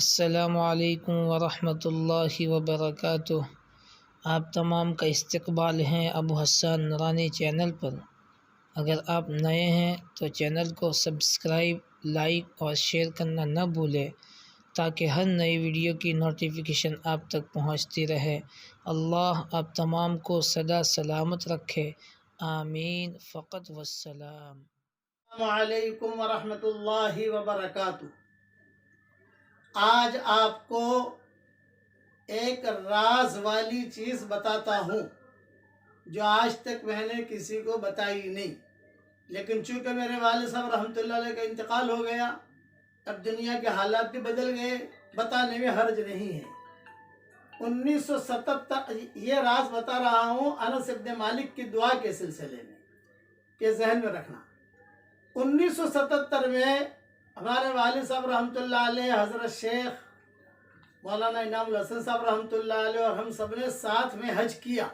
السلام علیکم ورحمۃ اللہ وبرکاتہ۔ آپ تمام کا استقبال ہے ابو حسان نورانی چینل پر۔ اگر آپ نئے ہیں تو چینل کو سبسکرائب، لائک اور شیئر کرنا نہ بھولیں تاکہ ہر نئی ویڈیو کی نوٹیفیکیشن آپ تک پہنچتی رہے۔ اللہ آپ تمام کو سدا سلامت رکھے، آمین فقط والسلام۔ السلام علیکم ورحمۃ اللہ وبرکاتہ۔ آج آپ کو ایک راز والی چیز بتاتا ہوں جو آج تک میں نے کسی کو بتائی نہیں، لیکن چونکہ میرے والد صاحب رحمۃ اللہ علیہ کا انتقال ہو گیا، اب دنیا کے حالات بھی بدل گئے، بتانے میں حرج نہیں ہے۔ 1977 یہ راز بتا رہا ہوں انس ابن مالک کی دعا کے سلسلے میں، یہ ذہن میں رکھنا۔ 1977 میں ہمارے والد صاحب رحمۃ اللہ علیہ، حضرت شیخ مولانا انعام الحسن صاحب رحمۃ اللہ علیہ اور ہم سب نے ساتھ میں حج کیا۔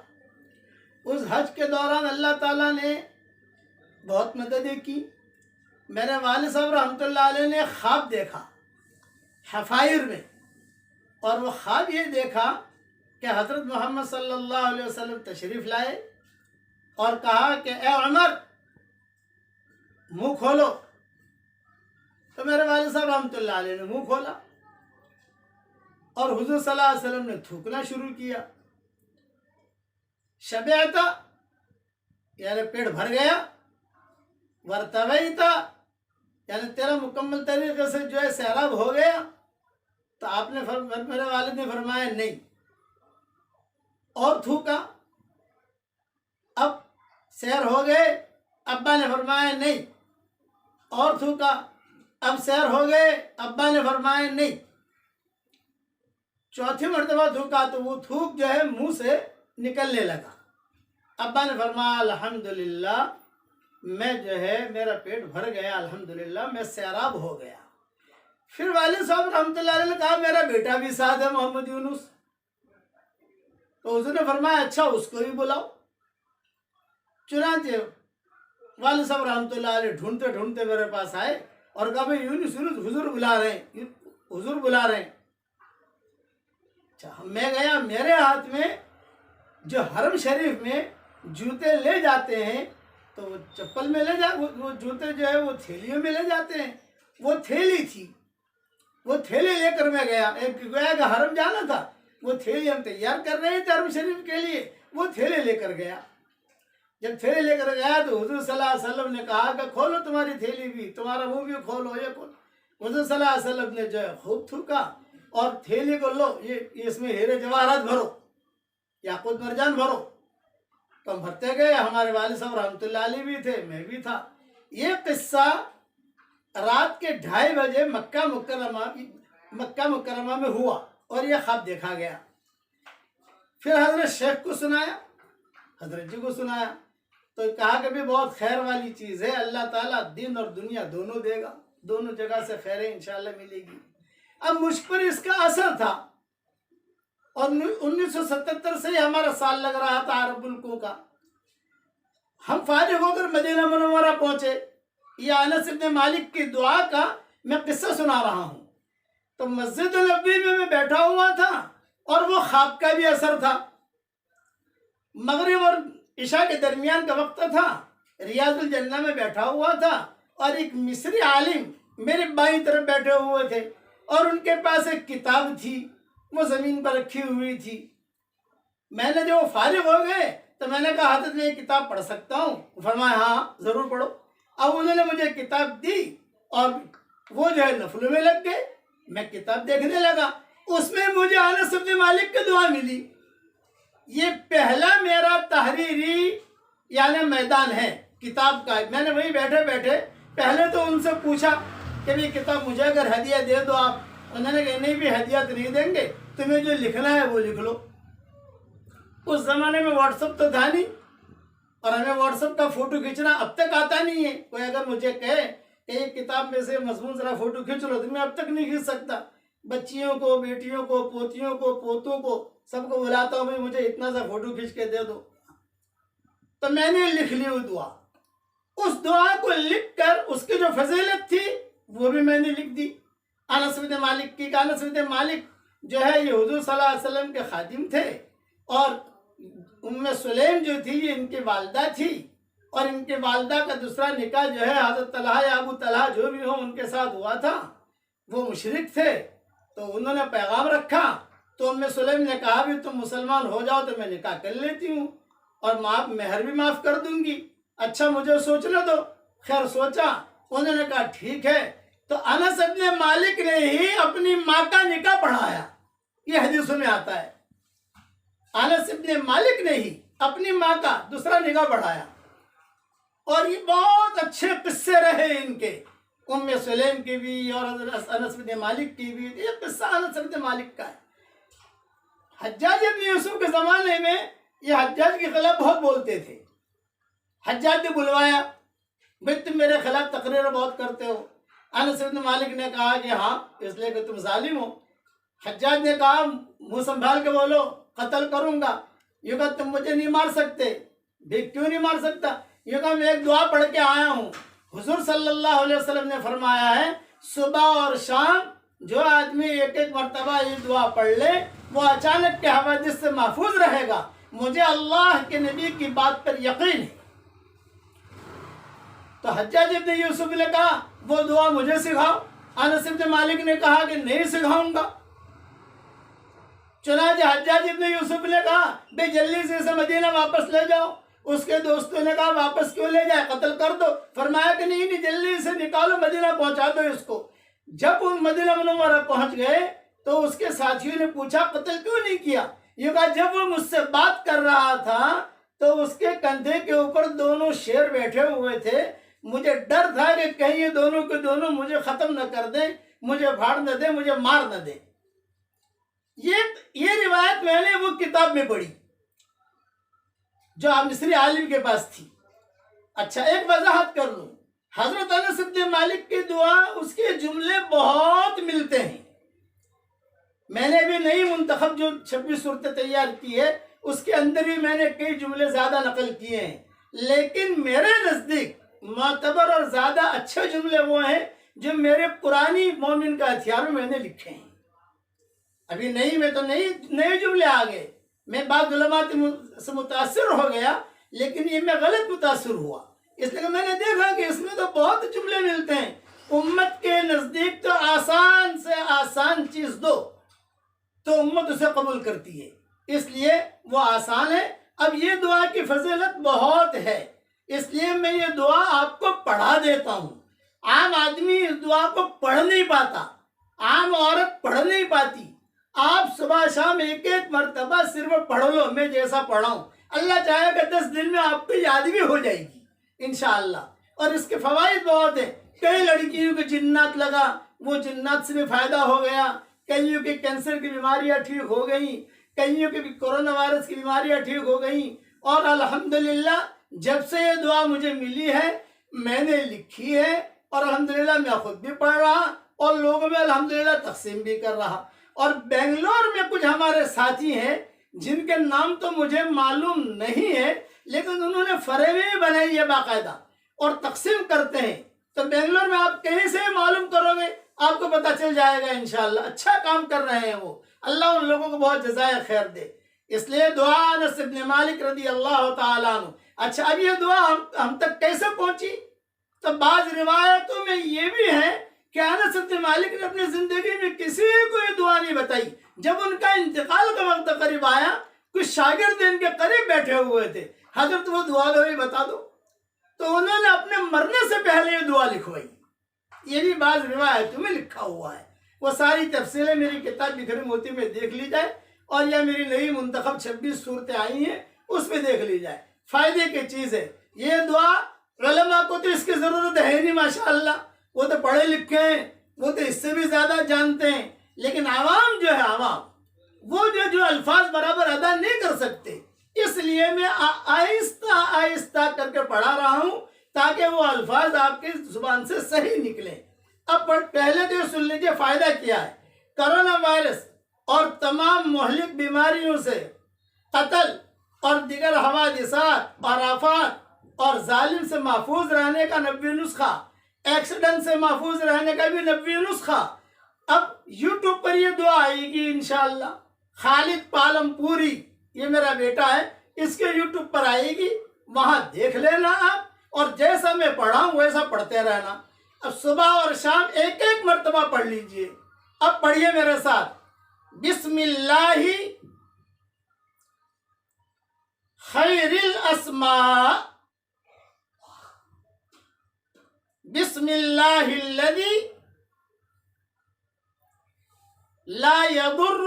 اس حج کے دوران اللہ تعالیٰ نے بہت مددیں کی۔ میرے والد صاحب رحمۃ اللہ علیہ نے خواب دیکھا حفائر میں، اور وہ خواب یہ دیکھا کہ حضرت محمد صلی اللہ علیہ وسلم تشریف لائے اور کہا کہ اے عمر منہ کھولو۔ تو میرے والد صاحب رحمۃ اللہ علیہ نے منہ کھولا اور حضور صلی اللہ علیہ وسلم نے تھوکنا شروع کیا۔ شبعتا یعنی پیٹ بھر گیا، ورتویتا یعنی تیرا مکمل طریقے سے جو ہے سیراب ہو گیا۔ تو آپ نے میرے والد نے فرمایا نہیں، اور تھوکا۔ اب سیر ہو گئے، ابا نے فرمایا نہیں، اور تھوکا۔ اب سیر ہو گئے، ابا نے فرمایا نہیں۔ چوتھی مرتبہ تھوکا تو وہ تھوک جو ہے منہ سے نکلنے لگا۔ ابا نے فرمایا الحمدللہ، میں جو ہے میرا پیٹ بھر گیا، الحمدللہ میں سیراب ہو گیا۔ پھر والد صاحب رحمۃ اللہ علیہ نے کہا میرا بیٹا بھی ساتھ ہے محمد یونس، تو حضور نے فرمایا اچھا اس کو بھی بلاؤ۔ چنانچہ والد صاحب رحمۃ اللہ علیہ ڈھونڈتے ڈھونڈتے میرے پاس آئے اور کہا بھائی یونس یونس حضور بلا رہے ہیں، حضور بلا رہے ہیں۔ اچھا میں گیا، میرے ہاتھ میں جو حرم شریف میں جوتے لے جاتے ہیں تو وہ چپل میں وہ جوتے جو ہے وہ تھیلیوں میں لے جاتے ہیں، وہ تھیلی تھی، وہ تھیلی لے کر میں گیا۔ ایک گویا کہ حرم جانا تھا، وہ تھیلی ہم تیار کر رہے تھے حرم شریف کے لیے، وہ تھیلی لے کر گیا۔ جب تھیلی لے کر گیا تو حضور صلی اللہ علیہ وسلم نے کہا کہ کھولو تمہاری تھیلی بھی، تمہارا منہ بھی کھولو، یہ کھولو۔ حضور صلی اللہ علیہ وسلم نے جو ہے خوب تھوکا اور تھیلی کو لو، یہ اس میں ہیرے جواہرات بھرو، یاقوت مرجان بھرو۔ تو ہم بھرتے گئے، ہمارے والد صاحب رحمۃ اللہ علیہ بھی تھے، میں بھی تھا۔ یہ قصہ رات کے 2:30 بجے مکہ مکرمہ میں ہوا اور یہ خواب دیکھا گیا۔ پھر حضرت شیخ کو سنایا، حضرت جی کو سنایا، تو کہا کہ بھی بہت خیر والی چیز ہے، اللہ تعالیٰ دین اور دنیا دونوں دے گا، دونوں جگہ سے خیریں انشاءاللہ ملے گی۔ اب مجھ پر اس کا اثر تھا، اور 1977 سے ہی ہمارا سال لگ رہا تھا عرب الکوں کا۔ ہم فارغ ہو کر مدینہ منورہ پہنچے۔ یہ انس ابن مالک کی دعا کا میں قصہ سنا رہا ہوں۔ تو مسجد نبوی میں بیٹھا ہوا تھا اور وہ خواب کا بھی اثر تھا۔ مغرب اور عشاء کے درمیان کا وقت تھا، ریاض الجنہ میں بیٹھا ہوا تھا، اور ایک مصری عالم میرے بائیں طرف بیٹھے ہوئے تھے، اور ان کے پاس ایک کتاب تھی، وہ زمین پر رکھی ہوئی تھی۔ میں نے جو فارغ ہو گئے تو میں نے کہا حضرت میں یہ کتاب پڑھ سکتا ہوں؟ فرمایا ہاں ضرور پڑھو۔ اب انہوں نے مجھے کتاب دی اور وہ جو ہے نفل میں لگ گئے، میں کتاب دیکھنے لگا، اس میں مجھے انس بن مالک کی دعا ملی۔ یہ پہلا میرا تحریری یعنی میدان ہے کتاب کا۔ میں نے وہی بیٹھے بیٹھے پہلے تو ان سے پوچھا کہ یہ کتاب مجھے اگر ہدیہ دے دو آپ، انہوں نے کہا نہیں بھی ہدیہ نہیں دیں گے، تمہیں جو لکھنا ہے وہ لکھ لو۔ اس زمانے میں واٹس اپ تو تھا نہیں، اور ہمیں واٹس اپ کا فوٹو کھینچنا اب تک آتا نہیں ہے۔ کوئی اگر مجھے کہے کہ ایک کتاب میں سے مضمون ذرا فوٹو کھینچ لو تو میں اب تک نہیں کھینچ سکتا۔ بچیوں کو، بیٹیوں کو، پوتیوں کو، پوتوں کو سب کو بلاتا ہوں بھائی مجھے اتنا سا فوٹو کھینچ کے دے دو۔ تو میں نے لکھ لی وہ دعا، اس دعا کو لکھ کر اس کی جو فضیلت تھی وہ بھی میں نے لکھ دی۔ انس بن مالک کی، انس بن مالک جو ہے یہ حضور صلی اللہ علیہ وسلم کے خادم تھے، اور ام سلیم جو تھی یہ ان کی والدہ تھی، اور ان کے والدہ کا دوسرا نکاح جو ہے حضرت طلحہ یا ابو طلحہ جو بھی ہو ان کے ساتھ ہوا تھا، وہ مشرک تھے، تو انہوں نے پیغام رکھا، تو ام سلیم نے کہا بھی تم مسلمان ہو جاؤ تو میں نکاح کر لیتی ہوں اور مہر بھی معاف کر دوں گی، اچھا مجھے سوچنے دو۔ خیر سوچا، انہوں نے کہا ٹھیک ہے، تو انس بن مالک نے ہی اپنی ماں کا نکاح پڑھایا، یہ حدیثوں میں آتا ہے، انس بن مالک نے ہی اپنی ماں کا دوسرا نکاح پڑھایا، اور یہ بہت اچھے قصے رہے ان کے، ام سلیم کی بھی اور انس بن مالک کی بھی۔ یہ قصہ انس بن مالک کا ہے۔ حجاج بن یوسف کے زمانے میں یہ حجاج کے خلاف بہت بولتے تھے، حجاج نے بلوایا، بھئی تم میرے خلاف تقریر بہت کرتے ہو۔ انس بن مالک نے کہا کہ ہاں، اس لیے کہ تم ظالم ہو۔ حجاج نے کہا منہ سنبھال کے بولو، قتل کروں گا۔ یہ کہا تم مجھے نہیں مار سکتے۔ بھی کیوں نہیں مار سکتا؟ یہ کہا میں ایک دعا پڑھ کے آیا ہوں، حضور صلی اللہ علیہ وسلم نے فرمایا ہے صبح اور شام جو آدمی ایک ایک مرتبہ یہ دعا پڑھ لے وہ اچانک کے حوادث سے محفوظ رہے گا۔ مجھے اللہ کے نبی کی بات پر یقین ہے۔ تو حجاج ابن یوسف نے کہا وہ دعا مجھے سکھاؤ۔ انس بن مالک نے کہا کہ نہیں سکھاؤں گا۔ چنانچہ حجاج ابن یوسف نے کہا بے جلدی سے اسے مدینہ واپس لے جاؤ۔ اس کے دوستوں نے کہا واپس کیوں لے جائے، قتل کر دو۔ فرمایا کہ نہیں، جلدی سے نکالو، مدینہ پہنچا دو اس کو۔ جب ان مدینہ منورہ پہنچ گئے تو اس کے ساتھیوں نے پوچھا قتل کیوں نہیں کیا؟ یہ کہا جب وہ مجھ سے بات کر رہا تھا تو اس کے کندھے کے اوپر دونوں شیر بیٹھے ہوئے تھے، مجھے ڈر تھا کہ کہیں یہ دونوں کے دونوں مجھے ختم نہ کر دیں، مجھے پھاڑ نہ دیں، مجھے مار نہ دیں۔ یہ روایت میں نے وہ کتاب میں پڑھی جو مصری عالم کے پاس تھی۔ اچھا ایک وضاحت کر لوں، حضرت انس بن مالک کی دعا اس کے جملے بہت ملتے ہیں۔ میں نے بھی نئی منتخب جو 26 صورتیں تیار کی ہے اس کے اندر بھی میں نے کئی جملے زیادہ نقل کیے ہیں، لیکن میرے نزدیک معتبر اور زیادہ اچھے جملے وہ ہیں جو میرے پرانی مومن کا ہتھیار میں نے لکھے ہیں۔ ابھی نئی میں تو نئے جملے آ گئے، میں بعض علماء سے متاثر ہو گیا، لیکن یہ میں غلط متاثر ہوا، اس لیے میں نے دیکھا کہ اس میں تو بہت جملے ملتے ہیں۔ امت کے نزدیک تو آسان سے آسان چیز دو تو امت اسے قبول کرتی ہے، اس لیے وہ آسان ہے۔ اب یہ دعا کی فضیلت بہت ہے، اس لیے میں یہ دعا آپ کو پڑھا دیتا ہوں۔ عام آدمی اس دعا کو پڑھ نہیں پاتا، عام عورت پڑھ نہیں پاتی۔ آپ صبح شام ایک ایک مرتبہ صرف پڑھ لو، میں جیسا پڑھاؤں، اللہ چاہے کہ 10 دن میں آپ کو یاد بھی ہو جائے گی انشاءاللہ۔ اور اس کے فوائد بہت ہیں۔ کئی لڑکیوں کے جنات لگا، وہ جنات سے بھی فائدہ ہو گیا، کئیوں کے کینسر کی بیماریاں ٹھیک ہو گئیں، کئیوں کے بھی کورونا وائرس کی بیماریاں ٹھیک ہو گئیں، اور الحمدللہ جب سے یہ دعا مجھے ملی ہے میں نے لکھی ہے، اور الحمدللہ میں خود بھی پڑھ رہا اور لوگوں میں الحمدللہ تقسیم بھی کر رہا۔ اور بنگلور میں کچھ ہمارے ساتھی ہیں جن کے نام تو مجھے معلوم نہیں ہے، لیکن انہوں نے فریمیں بنائی ہے باقاعدہ اور تقسیم کرتے ہیں۔ تو بنگلور میں آپ کہیں سے معلوم کرو گے آپ کو پتہ چل جائے گا انشاءاللہ۔ اچھا کام کر رہے ہیں وہ، اللہ ان لوگوں کو بہت جزائے خیر دے۔ اس لیے دعا انس بن مالک رضی اللہ تعالیٰ عنہ۔ اچھا اب یہ دعا ہم تک کیسے پہنچی؟ تو بعض روایتوں میں یہ بھی ہے کہ انس بن مالک نے اپنی زندگی میں کسی کو یہ دعا نہیں بتائی۔ جب ان کا انتقال کا وقت قریب آیا، کچھ شاگرد ان کے قریب بیٹھے ہوئے تھے، حضرت وہ دعا دو بتا دو، تو انہوں نے اپنے مرنے سے پہلے یہ دعا لکھوائی۔ یہ بھی بعض روایتوں میں لکھا ہوا ہے، وہ ساری تفصیلیں میری کتاب بکھری موتی میں دیکھ لی جائے، اور یا میری نئی منتخب 26 صورتیں آئی ہیں اس میں دیکھ لی جائے، فائدے کی چیز ہے یہ دعا۔ علماء کو تو اس کی ضرورت ہے نہیں ماشاءاللہ، وہ تو پڑھے لکھے ہیں، وہ تو اس سے بھی زیادہ جانتے ہیں، لیکن عوام جو ہے عوام وہ جو الفاظ برابر ادا نہیں کر سکتے، اس لیے میں آہستہ آہستہ کر کے پڑھا رہا ہوں تاکہ وہ الفاظ آپ کی زبان سے صحیح نکلیں۔ اب پہلے تو یہ سن لیجیے فائدہ کیا ہے۔ کرونا وائرس اور تمام مہلک بیماریوں سے، قتل اور دیگر حوادثات اور آفات اور ظالم سے محفوظ رہنے کا 90 نسخہ، ایکسیڈنٹ سے محفوظ رہنے کا بھی 90 نسخہ، اب یوٹیوب پر یہ دعا آئے گی انشاءاللہ. خالد پالم پوری یہ میرا بیٹا ہے، اس کے یوٹیوب پر آئے گی، وہاں دیکھ لینا آپ، اور جیسا میں پڑھا ہوں ویسا پڑھتے رہنا. اب صبح اور شام ایک ایک مرتبہ پڑھ لیجئے. اب پڑھیے میرے ساتھ. بسم اللہ خیر الاسماء، بسم اللہ الذی لا يضر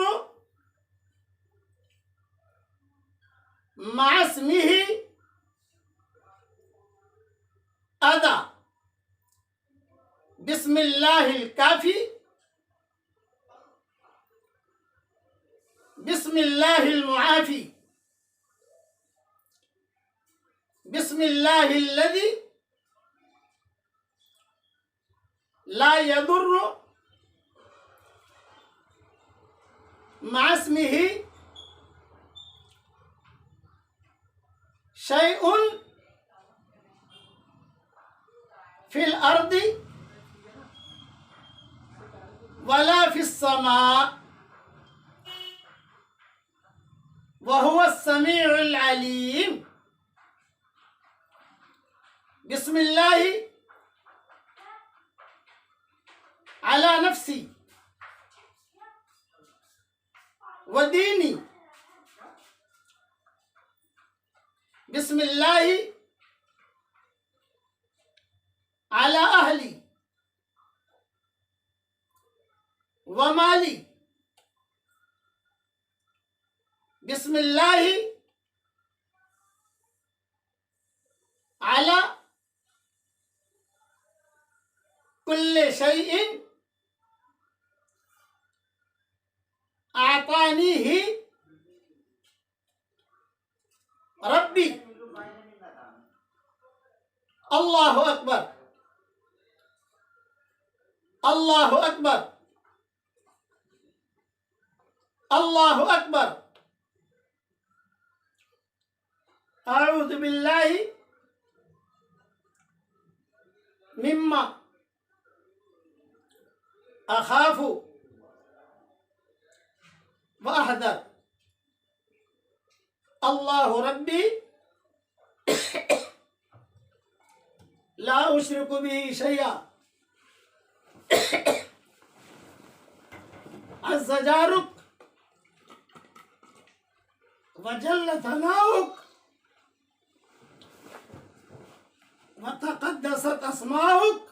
مع اسمه اذى، بسم اللہ الکافی، بسم اللہ المعافی، بسم اللہ الذی لا يضر مع اسمه شيء في الأرض ولا في السماء وهو السميع العليم. بسم الله على نفسي وديني، بسم الله على أهلي ومالي، بسم الله على كل شيء أعطانيه ربي. اللہ اکبر، اللہ اکبر، اللہ اکبر. اعوذ باللہ مما اخاف واحذر، اللہ ربی لا اشرک به شیئا، عز جارک وجل ثناؤک وتقدست اسماؤک،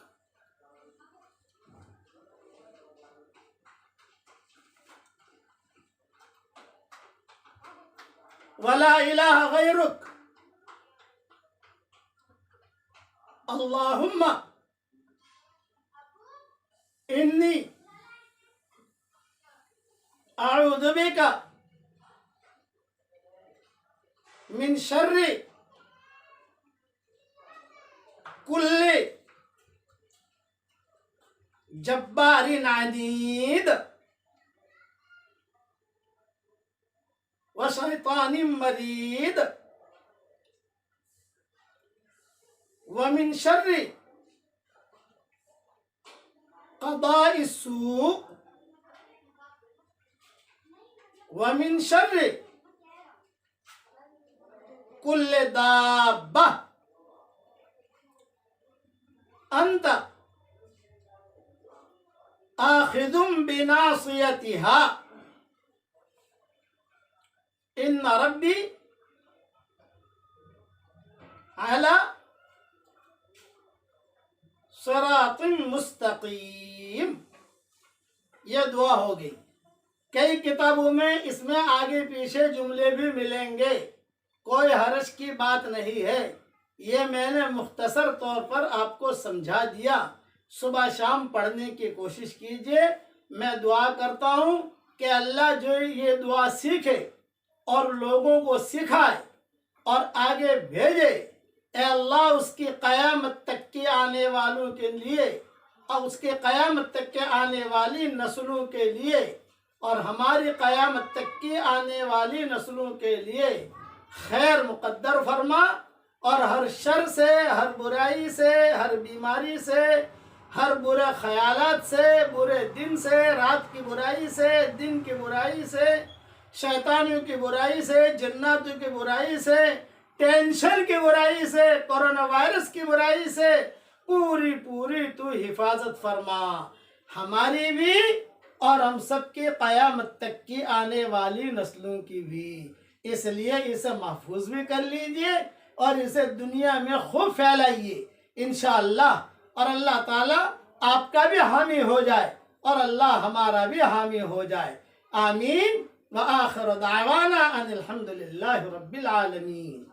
ولا الہ غیرک، اللہم انی اعوذ بک من شر کل جبار عنید وشیطان مرید ومن شر قضاء السوء ومن شر كل دابة أنت آخذ بناصيتها إن ربي على صراط مستقیم. یہ دعا ہو گئی. کئی کتابوں میں اس میں آگے پیچھے جملے بھی ملیں گے، کوئی حرج کی بات نہیں ہے. یہ میں نے مختصر طور پر آپ کو سمجھا دیا. صبح شام پڑھنے کی کوشش کیجئے. میں دعا کرتا ہوں کہ اللہ جو یہ دعا سیکھے اور لوگوں کو سکھائے اور آگے بھیجے. اے اللہ اس کی قیامت تک کے آنے والوں کے لیے اور اس کے قیامت تک کے آنے والی نسلوں کے لیے اور ہماری قیامت تک کی آنے والی نسلوں کے لیے خیر مقدر فرما، اور ہر شر سے، ہر برائی سے، ہر بیماری سے ہر برے خیالات سے، برے دن سے، رات کی برائی سے، دن کی برائی سے، شیطانیوں کی برائی سے، جناتوں کی برائی سے، ٹینشن کی برائی سے، کورونا وائرس کی برائی سے پوری پوری تو حفاظت فرما، ہماری بھی اور ہم سب کی قیامت تک کی آنے والی نسلوں کی بھی۔ اس لیے اسے محفوظ بھی کر لیجئے اور اسے دنیا میں خوب پھیلائیے انشاءاللہ، اور اللہ تعالیٰ آپ کا بھی حامی ہو جائے اور اللہ ہمارا بھی حامی ہو جائے۔ آمین۔ وآخر دعوانا ان الحمد للہ رب العالمین۔